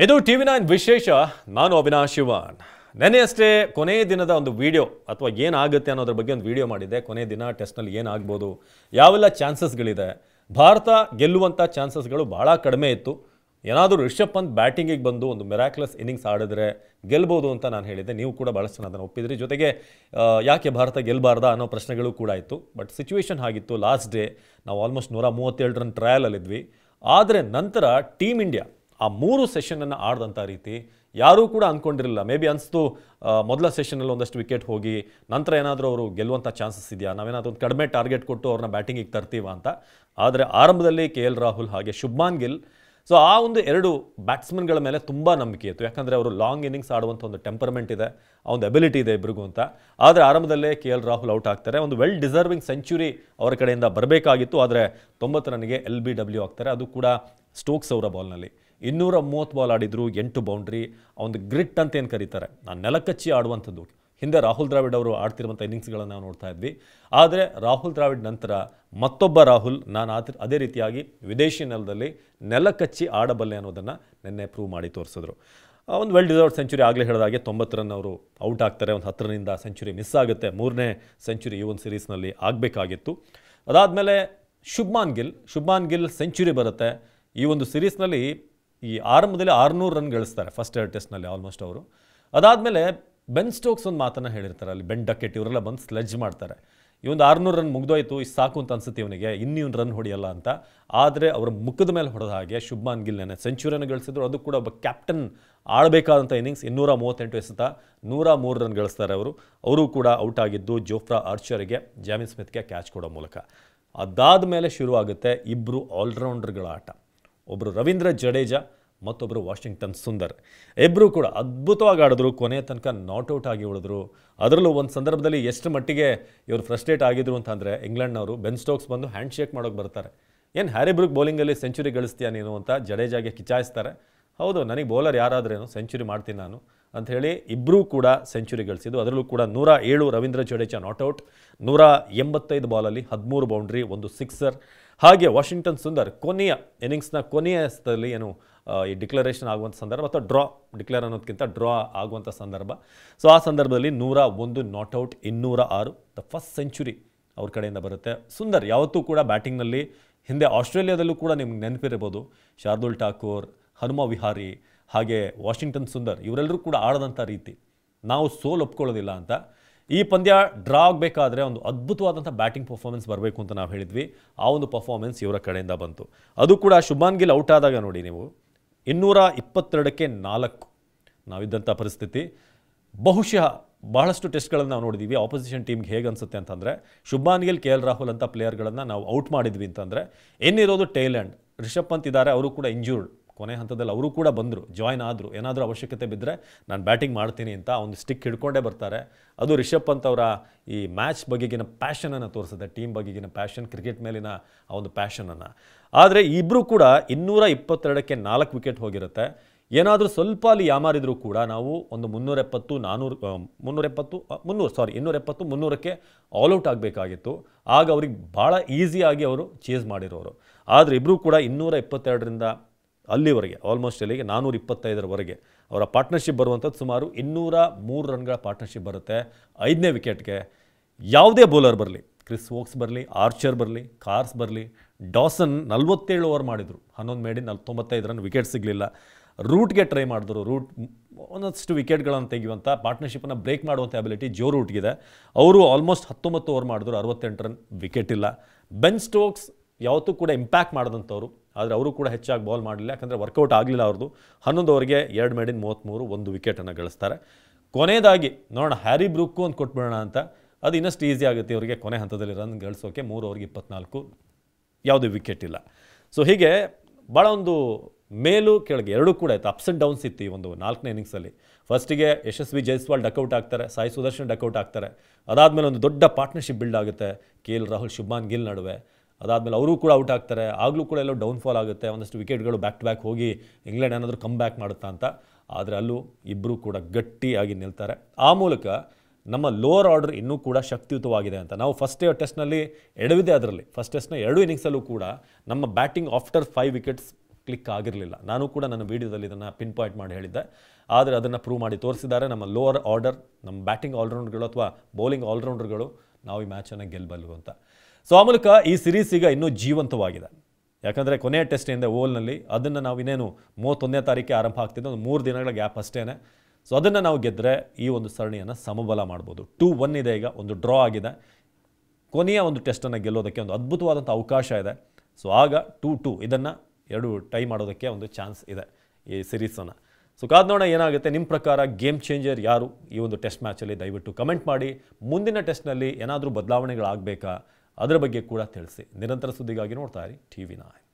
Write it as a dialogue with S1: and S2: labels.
S1: ಇದು ಟಿವಿ9 ವಿಶೇಷ. ನಾನು ಅವಿನಾಶ್ ಶಿವಾನ್. ನೆನ್ನೆಯಷ್ಟೇ ಕೊನೆಯ ದಿನದ ಒಂದು ವಿಡಿಯೋ ಅಥವಾ ಏನಾಗುತ್ತೆ ಅನ್ನೋದ್ರ ಬಗ್ಗೆ ಒಂದು ವಿಡಿಯೋ ಮಾಡಿದ್ದೆ. ಕೊನೆಯ ದಿನ ಟೆಸ್ಟ್ನಲ್ಲಿ ಏನಾಗ್ಬೋದು, ಯಾವೆಲ್ಲ ಚಾನ್ಸಸ್ಗಳಿದೆ, ಭಾರತ ಗೆಲ್ಲುವಂಥ ಚಾನ್ಸಸ್ಗಳು ಭಾಳ ಕಡಿಮೆ ಇತ್ತು. ಏನಾದರೂ ರಿಷಬ್ ಪಂತ್ ಬ್ಯಾಟಿಂಗಿಗೆ ಬಂದು ಒಂದು ಮಿರಾಕ್ಯುಲಸ್ ಇನ್ನಿಂಗ್ಸ್ ಆಡಿದ್ರೆ ಗೆಲ್ಬೋದು ಅಂತ ನಾನು ಹೇಳಿದ್ದೆ. ನೀವು ಕೂಡ ಭಾಳಷ್ಟು ಜನ ಅದನ್ನು ಒಪ್ಪಿದ್ರಿ. ಜೊತೆಗೆ ಯಾಕೆ ಭಾರತ ಗೆಲ್ಲಬಾರ್ದಾ ಅನ್ನೋ ಪ್ರಶ್ನೆಗಳು ಕೂಡ ಇತ್ತು. ಬಟ್ ಸಿಚುವೇಶನ್ ಆಗಿತ್ತು. ಲಾಸ್ಟ್ ಡೇ ನಾವು ಆಲ್ಮೋಸ್ಟ್ 137 ರನ್ ಟ್ರಯಲಲ್ಲಿದ್ವಿ. ಆದರೆ ನಂತರ ಟೀಮ್ ಇಂಡಿಯಾ ಆ 3 ಸೆಷನನ್ನು ಆಡಿದಂಥ ರೀತಿ ಯಾರೂ ಕೂಡ ಅಂದ್ಕೊಂಡಿರಲಿಲ್ಲ. ಮೇ ಬಿ ಅನಿಸ್ತು ಮೊದಲ ಸೆಷನಲ್ಲಿ ಒಂದಷ್ಟು ವಿಕೆಟ್ ಹೋಗಿ ನಂತರ ಏನಾದರೂ ಅವರು ಗೆಲ್ಲುವಂಥ ಚಾನ್ಸಸ್ ಇದೆಯಾ, ನಾವೇನಾದರೂ ಒಂದು ಕಡಿಮೆ ಟಾರ್ಗೆಟ್ ಕೊಟ್ಟು ಅವ್ರನ್ನ ಬ್ಯಾಟಿಂಗಿಗೆ ತರ್ತೀವ ಅಂತ. ಆದರೆ ಆರಂಭದಲ್ಲಿ KL ರಾಹುಲ್ ಹಾಗೆ ಶುಭ್ಮಾನ್ ಗಿಲ್, ಸೊ ಆ ಒಂದು 2 ಬ್ಯಾಟ್ಸ್ಮನ್ಗಳ ಮೇಲೆ ತುಂಬ ನಂಬಿಕೆ ಇತ್ತು. ಯಾಕಂದರೆ ಅವರು ಲಾಂಗ್ ಇನ್ನಿಂಗ್ಸ್ ಆಡುವಂಥ ಒಂದು ಟೆಂಪರ್ಮೆಂಟ್ ಇದೆ, ಆ ಒಂದು ಎಬಿಲಿಟಿ ಇದೆ ಇಬ್ಬರಿಗೂ ಅಂತ. ಆದರೆ ಆರಂಭದಲ್ಲೇ KL ರಾಹುಲ್ ಔಟ್ ಆಗ್ತಾರೆ. ಒಂದು ವೆಲ್ ಡಿಸರ್ವಿಂಗ್ ಸೆಂಚುರಿ ಅವರ ಕಡೆಯಿಂದ ಬರಬೇಕಾಗಿತ್ತು. ಆದರೆ 90 ರನ್ಗೆ LBW ಆಗ್ತಾರೆ, ಅದು ಕೂಡ ಸ್ಟೋಕ್ಸ್ ಅವರ ಬಾಲ್ನಲ್ಲಿ. 230 ಬಾಲ್ ಆಡಿದ್ರು, 8 ಬೌಂಡ್ರಿ. ಆ ಒಂದು ಗ್ರಿಟ್ ಅಂತ ಏನು ಕರೀತಾರೆ, ನಾನು ನೆಲಕಚ್ಚಿ ಆಡುವಂಥದ್ದು. ಹಿಂದೆ ರಾಹುಲ್ ದ್ರಾವಿಡ್ ಅವರು ಆಡ್ತಿರುವಂಥ ಇನ್ನಿಂಗ್ಸ್ಗಳನ್ನು ನಾವು ನೋಡ್ತಾ ಇದ್ವಿ. ಆದರೆ ರಾಹುಲ್ ದ್ರಾವಿಡ್ ನಂತರ ಮತ್ತೊಬ್ಬ ರಾಹುಲ್, ನಾನು ಅದೇ ರೀತಿಯಾಗಿ ವಿದೇಶಿ ನೆಲದಲ್ಲಿ ನೆಲಕಚ್ಚಿ ಆಡಬಲ್ಲೆ ಅನ್ನೋದನ್ನು ನಿನ್ನೆ ಪ್ರೂವ್ ಮಾಡಿ ತೋರಿಸಿದ್ರು. ಒಂದು ವೆಲ್ ಡಿಸರ್ವ್ಡ್ ಸೆಂಚುರಿ. ಆಗಲೇ ಹೇಳಿದಾಗೆ 90 ರನ್ ಅವರು ಔಟ್ ಆಗ್ತಾರೆ. ಒಂದು 10 ರನ್ನಿಂದ ಸೆಂಚುರಿ ಮಿಸ್ ಆಗುತ್ತೆ. 3ನೇ ಸೆಂಚುರಿ ಈ ಒಂದು ಸೀರೀಸ್ನಲ್ಲಿ ಆಗಬೇಕಾಗಿತ್ತು. ಅದಾದಮೇಲೆ ಶುಭ್ಮಾನ್ ಗಿಲ್ ಸೆಂಚುರಿ ಬರುತ್ತೆ. ಈ ಒಂದು ಸೀರೀಸ್ನಲ್ಲಿ ಈ ಆರಂಭದಲ್ಲಿ 600 ರನ್ ಗಳಿಸ್ತಾರೆ ಫಸ್ಟ್ 2 ಟೆಸ್ಟ್ನಲ್ಲಿ ಆಲ್ಮೋಸ್ಟ್ ಅವರು. ಅದಾದಮೇಲೆ ಬೆನ್ ಸ್ಟೋಕ್ಸ್ ಒಂದು ಮಾತನ್ನು ಹೇಳಿರ್ತಾರೆ, ಅಲ್ಲಿ ಬೆನ್ ಡಕೆಟ್ ಇವರೆಲ್ಲ ಬಂದು ಸ್ಲೆಡ್ಜ್ ಮಾಡ್ತಾರೆ. ಈ ಒಂದು 600 ರನ್ ಮುಗ್ದೋಯ್ತು, ಇಷ್ಟು ಸಾಕು ಅಂತ ಅನ್ಸುತ್ತೆ ಇವನಿಗೆ, ಇನ್ನೂ ರನ್ ಹೊಡೆಯಲ್ಲ ಅಂತ. ಆದರೆ ಅವರ ಮುಖದ ಮೇಲೆ ಹೊಡೆದ ಹಾಗೆ ಶುಭ್ಮಾನ್ ಗಿಲ್ ನೆನೆ ಸೆಂಚುರಿಯನ್ನು ಗಳಿಸಿದ್ರು. ಅದು ಕೂಡ ಒಬ್ಬ ಕ್ಯಾಪ್ಟನ್ ಆಡಬೇಕಾದಂಥ ಇನ್ನಿಂಗ್ಸ್. 238 ಎಸೆತ 103 ರನ್ ಗಳಿಸ್ತಾರೆ ಅವರು ಕೂಡ ಔಟ್ ಆಗಿದ್ದು ಜೋಫ್ರಾ ಆರ್ಚರ್ಗೆ, ಜಾಮಿನ್ ಸ್ಮಿತ್ಗೆ ಕ್ಯಾಚ್ ಕೊಡೋ ಮೂಲಕ. ಅದಾದ ಮೇಲೆ ಶುರುವಾಗುತ್ತೆ ಇಬ್ಬರು ಆಲ್ರೌಂಡರ್ಗಳ ಆಟ. ಒಬ್ಬರು ರವೀಂದ್ರ ಜಡೇಜಾ, ಮತ್ತೊಬ್ಬರು ವಾಷಿಂಗ್ಟನ್ ಸುಂದರ್. ಇಬ್ಬರು ಕೂಡ ಅದ್ಭುತವಾಗಿ ಆಡಿದ್ರು. ಕೊನೆಯ ತನಕ ನಾಟ್ಔಟ್ ಆಗಿ ಉಳಿದ್ರು. ಅದರಲ್ಲೂ ಒಂದು ಸಂದರ್ಭದಲ್ಲಿ ಎಷ್ಟು ಮಟ್ಟಿಗೆ ಇವರು ಫ್ರಸ್ಟ್ರೇಟ್ ಆಗಿದ್ರು ಅಂತಂದರೆ, ಇಂಗ್ಲೆಂಡ್ನವರು ಬೆನ್ ಸ್ಟೋಕ್ಸ್ ಬಂದು ಹ್ಯಾಂಡ್ ಶೇಕ್ ಮಾಡೋಕ್ಕೆ ಬರ್ತಾರೆ. ಏನು ಹ್ಯಾರಿ ಬ್ರೂಕ್ ಬೌಲಿಂಗಲ್ಲಿ ಸೆಂಚುರಿ ಗಳಿಸ್ತೀಯಾ ನೀನು ಅಂತ ಜಡೇಜಾಗೆ ಕಿಚಾಯಿಸ್ತಾರೆ. ಹೌದು, ನನಗೆ ಬೌಲರ್ ಯಾರಾದ್ರೇನು ಸೆಂಚುರಿ ಮಾಡ್ತೀನಿ ನಾನು ಅಂಥೇಳಿ ಇಬ್ಬರೂ ಕೂಡ ಸೆಂಚುರಿ ಗಳಿಸಿದ್ದು. ಅದರಲ್ಲೂ ಕೂಡ 107 Ravindra Jadeja not out, 185 ಬಾಲಲ್ಲಿ 13 boundary, 1 sixer. ಹಾಗೆ ವಾಷಿಂಗ್ಟನ್ ಸುಂದರ್ ಕೊನೆಯ ಇನ್ನಿಂಗ್ಸ್ನ ಕೊನೆಯ ಹಂತದಲ್ಲಿ ಏನು ಈ ಡಿಕ್ಲರೇಷನ್ ಆಗುವಂಥ ಸಂದರ್ಭ, ಅಥವಾ ಡಿಕ್ಲೇರ್ ಅನ್ನೋದಕ್ಕಿಂತ ಡ್ರಾ ಆಗುವಂಥ ಸಂದರ್ಭ. ಸೊ ಆ ಸಂದರ್ಭದಲ್ಲಿ 101 ನಾಟ್ಔಟ್, 206 ದ ಫಸ್ಟ್ ಸೆಂಚುರಿ ಅವ್ರ ಕಡೆಯಿಂದ ಬರುತ್ತೆ. ಸುಂದರ್ ಯಾವತ್ತೂ ಕೂಡ ಬ್ಯಾಟಿಂಗ್ನಲ್ಲಿ, ಹಿಂದೆ ಆಸ್ಟ್ರೇಲಿಯಾದಲ್ಲೂ ಕೂಡ ನಿಮ್ಗೆ ನೆನಪಿರ್ಬೋದು, ಶಾರ್ದುಲ್ ಠಾಕೂರ್, ಹನುಮ ವಿಹಾರಿ, ಹಾಗೆ ವಾಷಿಂಗ್ಟನ್ ಸುಂದರ್ ಇವರೆಲ್ಲರೂ ಕೂಡ ಆಡದಂಥ ರೀತಿ ನಾವು ಸೋಲು ಒಪ್ಕೊಳ್ಳೋದಿಲ್ಲ ಅಂತ. ಈ ಪಂದ್ಯ ಡ್ರಾ ಆಗಬೇಕಾದ್ರೆ ಒಂದು ಅದ್ಭುತವಾದಂಥ ಬ್ಯಾಟಿಂಗ್ ಪರ್ಫಾರ್ಮೆನ್ಸ್ ಬರಬೇಕು ಅಂತ ನಾವು ಹೇಳಿದ್ವಿ. ಆ ಒಂದು ಪರ್ಫಾರ್ಮೆನ್ಸ್ ಇವರ ಕಡೆಯಿಂದ ಬಂತು. ಅದು ಕೂಡ ಶುಭ್ಮಾನ್ ಗಿಲ್ ಔಟ್ ಆದಾಗ ನೋಡಿ ನೀವು 222ಕ್ಕೆ 4 ನಾವಿದ್ದಂಥ ಪರಿಸ್ಥಿತಿ. ಬಹುಶಃ ಬಹಳಷ್ಟು ಟೆಸ್ಟ್ಗಳನ್ನು ನಾವು ನೋಡಿದ್ದೀವಿ. ಆಪೋಸಿಷನ್ ಟೀಮ್ಗೆ ಹೇಗೆ ಅನಿಸುತ್ತೆ ಅಂತಂದರೆ, ಶುಭ್ಮಾನ್ ಗಿಲ್, KL ರಾಹುಲ್ ಅಂತ ಪ್ಲೇಯರ್ಗಳನ್ನು ನಾವು ಔಟ್ ಮಾಡಿದ್ವಿ ಅಂತಂದರೆ ಇನ್ನಿರೋದು ಟೇಲ್ ಎಂಡ್. ರಿಷಬ್ ಪಂತ್ ಇದ್ದಾರೆ, ಅವರು ಕೂಡ ಇಂಜೂರ್ಡ್. ಕೊನೆ ಹಂತದಲ್ಲಿ ಅವರು ಕೂಡ ಬಂದರು, ಜಾಯ್ನ್ ಆದರು. ಏನಾದರೂ ಅವಶ್ಯಕತೆ ಬಿದ್ದರೆ ನಾನು ಬ್ಯಾಟಿಂಗ್ ಮಾಡ್ತೀನಿ ಅಂತ ಒಂದು ಸ್ಟಿಕ್ ಹಿಡ್ಕೊಂಡೇ ಬರ್ತಾರೆ. ಅದು ರಿಷಬ್ ಪಂತ್ ಅವರ ಈ ಮ್ಯಾಚ್ ಬಗೆಗಿನ ಪ್ಯಾಷನನ್ನು ತೋರಿಸುತ್ತೆ, ಟೀಮ್ ಬಗೆಗಿನ ಪ್ಯಾಷನ್, ಕ್ರಿಕೆಟ್ ಮೇಲಿನ ಆ ಒಂದು ಪ್ಯಾಷನನ್ನು. ಆದರೆ ಇಬ್ಬರು ಕೂಡ 222ಕ್ಕೆ 4 ವಿಕೆಟ್ ಹೋಗಿರುತ್ತೆ. ಏನಾದರೂ ಸ್ವಲ್ಪ ಅಲ್ಲಿ ಯಾಮಾರಿದ್ರು ಕೂಡ ನಾವು ಒಂದು 270-300ಕ್ಕೆ ಆಲ್ಔಟ್ ಆಗಬೇಕಾಗಿತ್ತು. ಆಗ ಅವ್ರಿಗೆ ಭಾಳ ಈಸಿಯಾಗಿ ಅವರು ಚೇಸ್ ಮಾಡಿರೋರು. ಆದರೆ ಇಬ್ಬರು ಕೂಡ 222ರಿಂದ ಅಲ್ಲಿವರೆಗೆ, ಆಲ್ಮೋಸ್ಟ್ ಅಲ್ಲಿಗೆ 425ರವರೆಗೆ ಅವರ ಪಾರ್ಟ್ನರ್ಶಿಪ್ ಬರುವಂಥದ್ದು ಸುಮಾರು 203 ರನ್ಗಳ ಪಾರ್ಟ್ನರ್ಶಿಪ್ ಬರುತ್ತೆ. 5ನೇ ವಿಕೆಟ್ಗೆ ಯಾವುದೇ ಬೌಲರ್ ಬರಲಿ, ಕ್ರಿಸ್ ವೋಕ್ಸ್ ಬರಲಿ, ಆರ್ಚರ್ ಬರಲಿ, ಕಾರ್ಸ್ ಬರಲಿ, ಡಾಸನ್ 47 ಓವರ್ ಮಾಡಿದರು, 11 ಮೇಡಿ 95 ರನ್, ವಿಕೆಟ್ ಸಿಗಲಿಲ್ಲ. ರೂಟ್ಗೆ ಟ್ರೈ ಮಾಡಿದ್ರು. ರೂಟ್ ಒಂದಷ್ಟು ವಿಕೆಟ್ಗಳನ್ನು ತೆಗೆಯುವಂಥ, ಪಾರ್ಟ್ನರ್ಶಿಪ್ಪನ್ನು ಬ್ರೇಕ್ ಮಾಡುವಂಥ ಎಬಿಲಿಟಿ ಜೋ ರೂಟ್ಗಿದೆ. ಅವರು ಆಲ್ಮೋಸ್ಟ್ 19 ಓವರ್ ಮಾಡಿದ್ರು, 68 ರನ್, ವಿಕೆಟ್ ಇಲ್ಲ. ಬೆನ್ ಸ್ಟೋಕ್ಸ್ ಯಾವತ್ತೂ ಕೂಡ ಇಂಪ್ಯಾಕ್ಟ್ ಮಾಡಿದಂಥವ್ರು, ಆದರೆ ಅವರು ಕೂಡ ಹೆಚ್ಚಾಗಿ ಬಾಲ್ ಮಾಡಲಿಲ್ಲ, ಯಾಕಂದರೆ ವರ್ಕೌಟ್ ಆಗಲಿಲ್ಲ ಅವ್ರದ್ದು. 11 ಓವರ್ಗೆ 2 ಮೇಡಿನ 33, 1 ವಿಕೆಟನ್ನು ಗಳಿಸ್ತಾರೆ. ಕೊನೆಯದಾಗಿ ನೋಡೋಣ, ಹ್ಯಾರಿ ಬ್ರೂಕ್ಕು ಒಂದು ಕೊಟ್ಬಿಡೋಣ ಅಂತ. ಅದು ಇನ್ನಷ್ಟು ಈಸಿ ಆಗುತ್ತೆ ಇವರಿಗೆ ಕೊನೆ ಹಂತದಲ್ಲಿ ರನ್ ಗಳಿಸೋಕೆ. 3 ಓವರ್ಗೆ 24, ಯಾವುದೇ ವಿಕೆಟ್ ಇಲ್ಲ. ಸೊ ಹೀಗೆ ಭಾಳ ಒಂದು ಮೇಲು ಕೆಳಗೆ ಎರಡೂ ಕೂಡ ಇತ್ತು, ಅಪ್ಸ್ ಆ್ಯಂಡ್ ಡೌನ್ಸ್ ಇತ್ತು ಈ ಒಂದು 4ನೇ ಇನ್ನಿಂಗ್ಸಲ್ಲಿ. ಫಸ್ಟಿಗೆ ಯಶಸ್ವಿ ಜೈಸ್ವಾಲ್ ಡಕ್ಔಟ್ ಆಗ್ತಾರೆ, ಸಾಯಿ ಸುದರ್ಶನ್ ಡಕ್ಔಟ್ ಆಗ್ತಾರೆ. ಅದಾದಮೇಲೆ ಒಂದು ದೊಡ್ಡ ಪಾರ್ಟ್ನರ್ಶಿಪ್ ಬಿಲ್ಡ್ ಆಗುತ್ತೆ KL ರಾಹುಲ್, ಶುಭ್ಮಾನ್ ಗಿಲ್ ನಡುವೆ. ಅದಾದಮೇಲೆ ಅವರು ಕೂಡ ಔಟ್ ಆಗ್ತಾರೆ. ಆಗಲೂ ಕೂಡ ಎಲ್ಲೋ ಡೌನ್ಫಾಲ್ ಆಗುತ್ತೆ, ಒಂದಷ್ಟು ವಿಕೆಟ್ಗಳು ಬ್ಯಾಕ್ ಟು ಬ್ಯಾಕ್ ಹೋಗಿ ಇಂಗ್ಲೆಂಡ್ ಏನಾದರೂ ಕಮ್ ಬ್ಯಾಕ್ ಮಾಡುತ್ತಾ ಅಂತ. ಆದರೆ ಅಲ್ಲೂ ಇಬ್ಬರು ಕೂಡ ಗಟ್ಟಿಯಾಗಿ ನಿಲ್ತಾರೆ. ಆ ಮೂಲಕ ನಮ್ಮ ಲೋವರ್ ಆರ್ಡರ್ ಇನ್ನೂ ಕೂಡ ಶಕ್ತಿಯುತವಾಗಿದೆ ಅಂತ ನಾವು ಫಸ್ಟ್ ಟೆಸ್ಟ್ನಲ್ಲಿ ಎಡವಿದೆ. ಅದರಲ್ಲಿ ಫಸ್ಟ್ ಟೆಸ್ಟ್ನ 2 ಇನ್ನಿಂಗ್ಸಲ್ಲೂ ಕೂಡ ನಮ್ಮ ಬ್ಯಾಟಿಂಗ್ ಆಫ್ಟರ್ 5 ವಿಕೆಟ್ಸ್ ಕ್ಲಿಕ್ ಆಗಿರಲಿಲ್ಲ. ನಾನು ಕೂಡ ನನ್ನ ವೀಡಿಯೋದಲ್ಲಿ ಇದನ್ನು ಪಿನ್ ಪಾಯಿಂಟ್ ಮಾಡಿ ಹೇಳಿದ್ದೆ. ಆದರೆ ಅದನ್ನು ಪ್ರೂವ್ ಮಾಡಿ ತೋರಿಸಿದ್ದಾರೆ. ನಮ್ಮ ಲೋವರ್ ಆರ್ಡರ್, ನಮ್ಮ ಬ್ಯಾಟಿಂಗ್ ಆಲ್ರೌಂಡರ್ಗಳು ಅಥವಾ ಬೌಲಿಂಗ್ ಆಲ್ರೌಂಡರ್ಗಳು ನಾವು ಈ ಮ್ಯಾಚನ್ನು ಗೆಲ್ಲಬಲ್ಲು ಅಂತ. ಸೊ ಆ ಮೂಲಕ ಈ ಸಿರೀಸ್ ಈಗ ಇನ್ನೂ ಜೀವಂತವಾಗಿದೆ. ಯಾಕಂದರೆ ಕೊನೆಯ ಟೆಸ್ಟ್ ಏನಿದೆ ಓವಲ್ನಲ್ಲಿ, ಅದನ್ನು ನಾವು ಇನ್ನೇನು 31ನೇ ತಾರೀಕಿಗೆ ಆರಂಭ ಆಗ್ತಿದ್ದು, ಒಂದು 3 ದಿನಗಳ ಗ್ಯಾಪ್ ಅಷ್ಟೇ. ಸೊ ಅದನ್ನು ನಾವು ಗೆದ್ದರೆ ಈ ಒಂದು ಸರಣಿಯನ್ನು ಸಮಬಲ ಮಾಡ್ಬೋದು. 2-1 ಇದೆ, ಈಗ ಒಂದು ಡ್ರಾ ಆಗಿದೆ. ಕೊನೆಯ ಒಂದು ಟೆಸ್ಟನ್ನು ಗೆಲ್ಲೋದಕ್ಕೆ ಒಂದು ಅದ್ಭುತವಾದಂಥ ಅವಕಾಶ ಇದೆ. ಸೊ ಆಗ 2-2 ಇದನ್ನು 2 ಟೈ ಮಾಡೋದಕ್ಕೆ ಒಂದು ಚಾನ್ಸ್ ಇದೆ ಈ ಸಿರೀಸನ್ನು. ಸೊ ಕಾದ್ ನೋಡೋಣ ಏನಾಗುತ್ತೆ. ನಿಮ್ಮ ಪ್ರಕಾರ ಗೇಮ್ ಚೇಂಜರ್ ಯಾರು ಈ ಒಂದು ಟೆಸ್ಟ್ ಮ್ಯಾಚಲ್ಲಿ? ದಯವಿಟ್ಟು ಕಮೆಂಟ್ ಮಾಡಿ. ಮುಂದಿನ ಟೆಸ್ಟ್ನಲ್ಲಿ ಏನಾದರೂ ಬದಲಾವಣೆಗಳಾಗಬೇಕಾ ಅದರ ಬಗ್ಗೆ ಕೂಡ ತಿಳಿಸಿ. ನಿರಂತರ ಸುದ್ದಿಗಾಗಿ ನೋಡ್ತಾ ಇರಿ TV9.